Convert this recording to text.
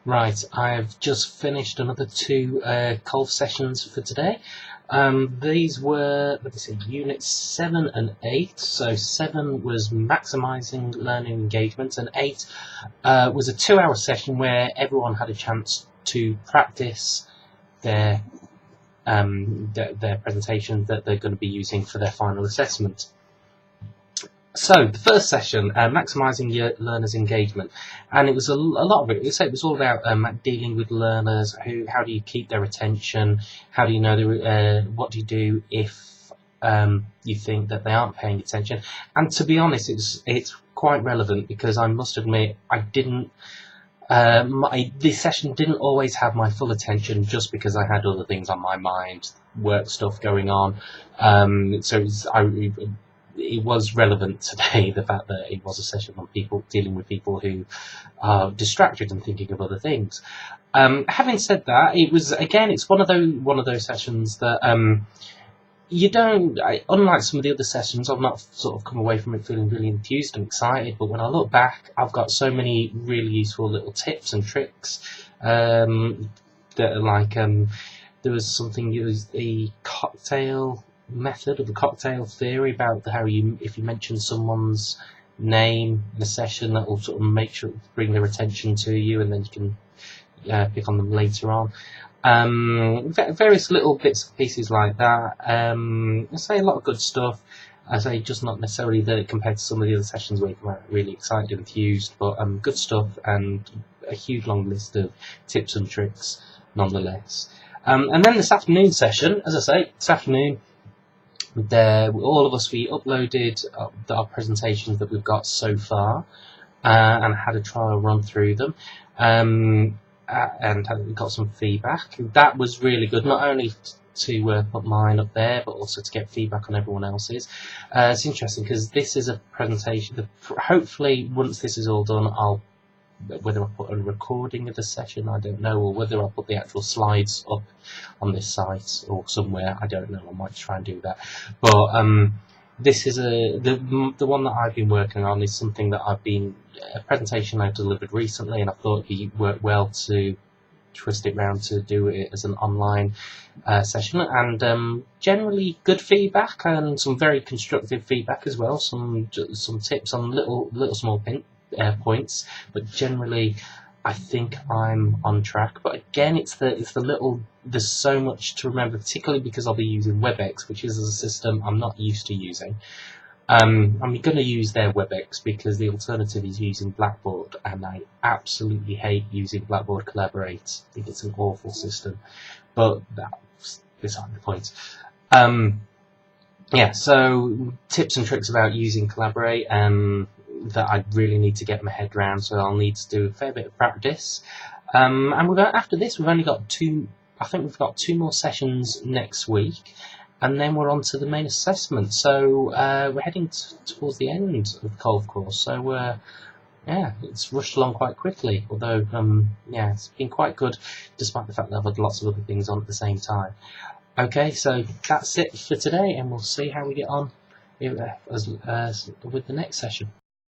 Right, I've just finished another two Colf sessions for today. These were, let me see, units 7 and 8. So 7 was maximising learning engagement, and 8 was a 2-hour session where everyone had a chance to practice their their presentation that they're going to be using for their final assessment. So the first session, maximising your learners' engagement, and it was a lot of it. It was all about dealing with learners. How do you keep their attention? How do you know what do you do if you think that they aren't paying attention? And to be honest, it's quite relevant because I must admit I didn't. This session didn't always have my full attention just because I had other things on my mind, work stuff going on. It was relevant today, the fact that it was a session on people dealing with people who are distracted and thinking of other things. Having said that, it's one of those sessions that unlike some of the other sessions, I've not sort of come away from it feeling really enthused and excited, but when I look back, I've got so many really useful little tips and tricks that are like, there was something, it was the cocktail method or the cocktail theory about how if you mention someone's name in a session, that will sort of bring their attention to you, and then you can pick on them later on. Various little bits and pieces like that. I say a lot of good stuff. I say just not necessarily that compared to some of the other sessions where you come out really excited and enthused, but good stuff and a huge long list of tips and tricks nonetheless. And then this afternoon session, as I say, this afternoon, all of us, we uploaded our presentations that we've got so far and had a trial run through them. And got some feedback. That was really good, not only to put mine up there, but also to get feedback on everyone else's. It's interesting because this is a presentation. Hopefully, once this is all done, whether I put a recording of the session, I don't know, or whether I'll put the actual slides up on this site or somewhere, I don't know. I might try and do that. But this is the one that I've been working on is something that a presentation I delivered recently, and I thought it'd work well to twist it round to do it as an online session, and generally good feedback and some very constructive feedback as well, some tips on little small points, but generally I think I'm on track. But again, it's the little, there's so much to remember, particularly because I'll be using WebEx, which is a system I'm not used to using. I'm going to use their WebEx because the alternative is using Blackboard, and I absolutely hate using Blackboard Collaborate. I think it's an awful system, but that's beside the point. Yeah, so tips and tricks about using Collaborate that I really need to get my head around, so I'll need to do a fair bit of practice. And after this, we've only got I think we've got 2 more sessions next week, and then we're on to the main assessment. So we're heading towards the end of the Colf course. So yeah, it's rushed along quite quickly. Although yeah, it's been quite good, despite the fact that I've had lots of other things on at the same time. Okay, so that's it for today, and we'll see how we get on with the next session.